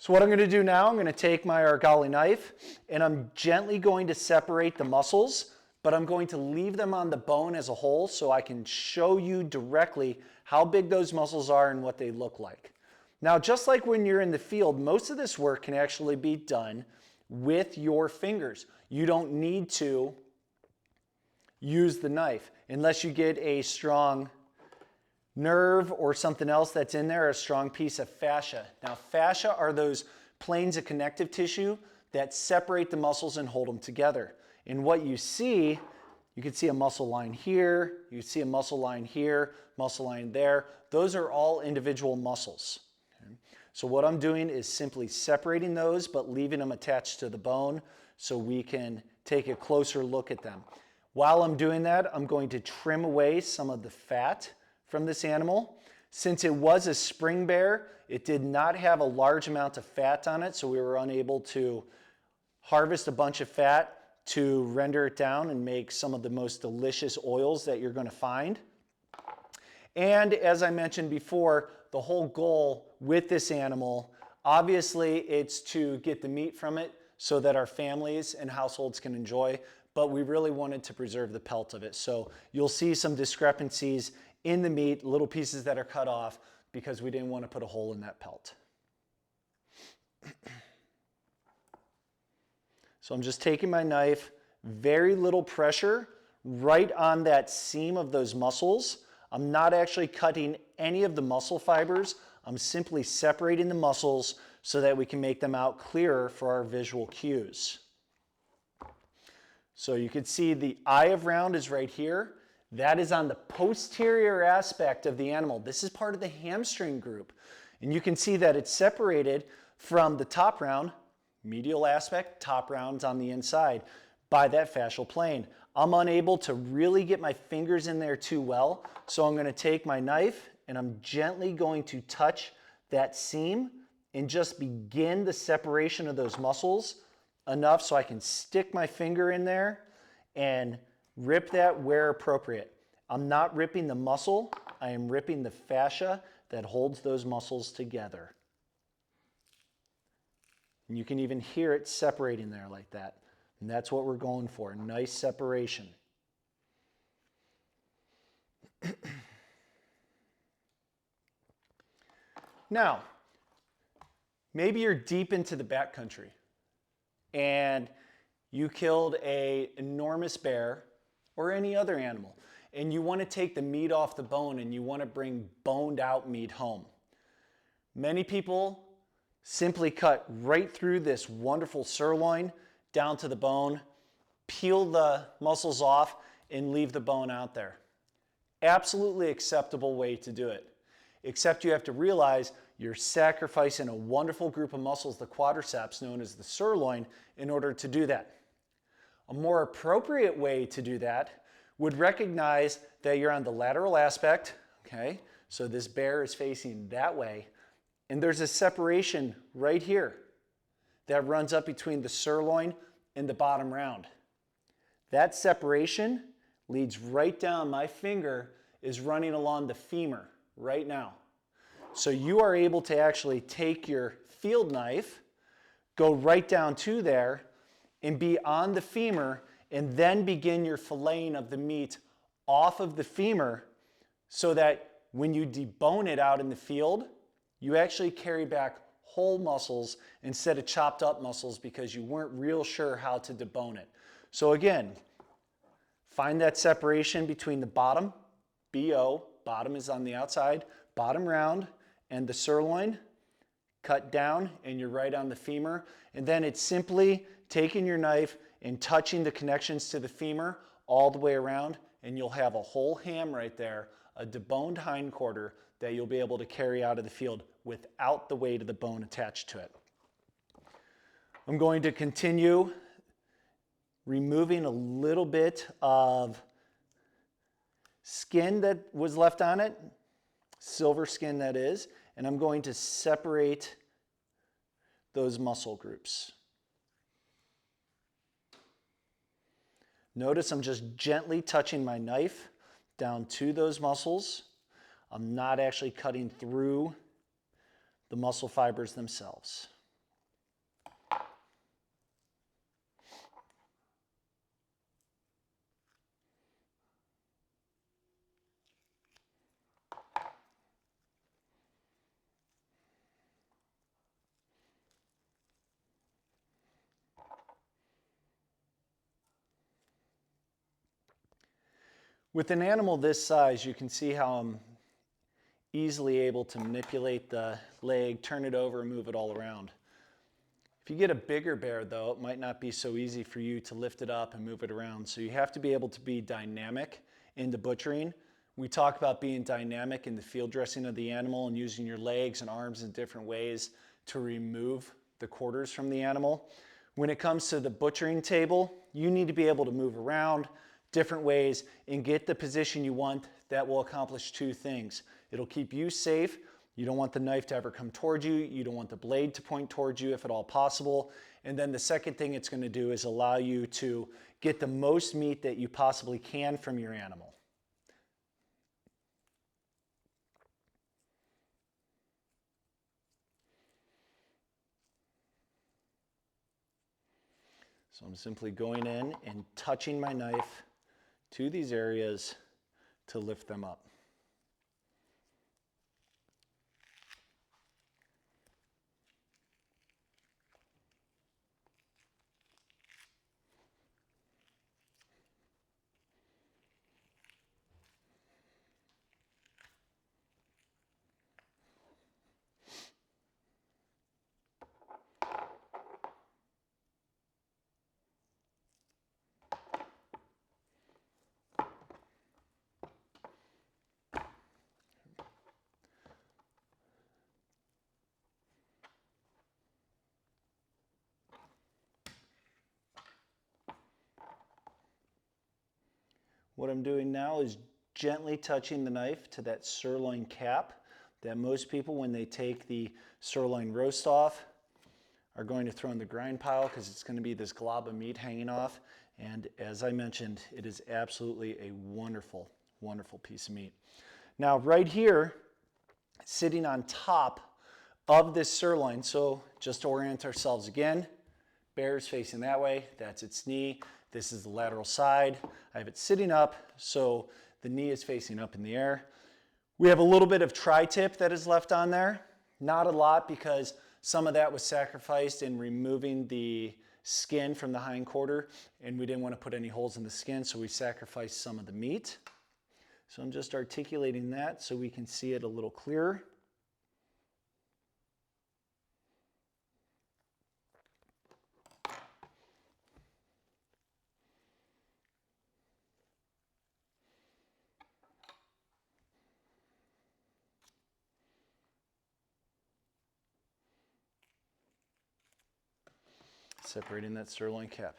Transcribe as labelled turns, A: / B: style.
A: So what I'm going to do now, I'm going to take my argali knife and I'm gently going to separate the muscles, but I'm going to leave them on the bone as a whole so I can show you directly how big those muscles are and what they look like. Now, just like when you're in the field, most of this work can actually be done with your fingers. You don't need to use the knife unless you get a strong nerve or something else that's in there, a strong piece of fascia. Now, fascia are those planes of connective tissue that separate the muscles and hold them together. And what you see, you can see a muscle line here, you see a muscle line here, muscle line there. Those are all individual muscles. Okay? So what I'm doing is simply separating those, but leaving them attached to the bone so we can take a closer look at them. While I'm doing that, I'm going to trim away some of the fat from this animal. Since it was a spring bear, it did not have a large amount of fat on it, so we were unable to harvest a bunch of fat to render it down and make some of the most delicious oils that you're going to find. And as I mentioned before, the whole goal with this animal, obviously it's to get the meat from it so that our families and households can enjoy, but we really wanted to preserve the pelt of it. So you'll see some discrepancies in the meat, little pieces that are cut off because we didn't want to put a hole in that pelt. So I'm just taking my knife, very little pressure right on that seam of those muscles. I'm not actually cutting any of the muscle fibers. I'm simply separating the muscles so that we can make them out clearer for our visual cues. So you can see the eye of round is right here. That is on the posterior aspect of the animal. This is part of the hamstring group. And you can see that it's separated from the top round, medial aspect, top rounds on the inside, by that fascial plane. I'm unable to really get my fingers in there too well, so I'm going to take my knife and I'm gently going to touch that seam and just begin the separation of those muscles enough so I can stick my finger in there and rip that where appropriate. I'm not ripping the muscle, I am ripping the fascia that holds those muscles together. And you can even hear it separating there like that. And that's what we're going for, nice separation. Now, maybe you're deep into the backcountry and you killed an enormous bear or any other animal, and you want to take the meat off the bone and you want to bring boned out meat home. Many people simply cut right through this wonderful sirloin down to the bone, peel the muscles off, and leave the bone out there. Absolutely acceptable way to do it. Except you have to realize you're sacrificing a wonderful group of muscles, the quadriceps, known as the sirloin, in order to do that. A more appropriate way to do that would recognize that you're on the lateral aspect, okay? So this bear is facing that way, and there's a separation right here that runs up between the sirloin and the bottom round. That separation leads right down. My finger is running along the femur right now. So you are able to actually take your field knife, go right down to there, and be on the femur, and then begin your filleting of the meat off of the femur so that when you debone it out in the field, you actually carry back whole muscles instead of chopped up muscles because you weren't real sure how to debone it. So again, find that separation between the bottom, BO, bottom is on the outside, bottom round, and the sirloin, cut down, and you're right on the femur. And then it's simply taking your knife and touching the connections to the femur all the way around, and you'll have a whole ham right there, a deboned hindquarter that you'll be able to carry out of the field without the weight of the bone attached to it. I'm going to continue removing a little bit of skin that was left on it, silver skin that is, and I'm going to separate those muscle groups. Notice I'm just gently touching my knife down to those muscles. I'm not actually cutting through the muscle fibers themselves. With an animal this size, you can see how I'm easily able to manipulate the leg, turn it over, and move it all around. If you get a bigger bear though, it might not be so easy for you to lift it up and move it around. So you have to be able to be dynamic in the butchering. We talk about being dynamic in the field dressing of the animal and using your legs and arms in different ways to remove the quarters from the animal. When it comes to the butchering table, you need to be able to move around different ways and get the position you want that will accomplish two things. It'll keep you safe. You don't want the knife to ever come towards you. You don't want the blade to point towards you if at all possible. And then the second thing it's going to do is allow you to get the most meat that you possibly can from your animal. So I'm simply going in and touching my knife to these areas to lift them up. What I'm doing now is gently touching the knife to that sirloin cap that most people, when they take the sirloin roast off, are going to throw in the grind pile because it's going to be this glob of meat hanging off. And as I mentioned, it is absolutely a wonderful, wonderful piece of meat. Now right here, sitting on top of this sirloin, so just to orient ourselves again, bear is facing that way, that's its knee. This is the lateral side. I have it sitting up, so the knee is facing up in the air. We have a little bit of tri-tip that is left on there. Not a lot because some of that was sacrificed in removing the skin from the hind quarter, and we didn't want to put any holes in the skin, so we sacrificed some of the meat. So I'm just articulating that so we can see it a little clearer. Separating that sirloin cap.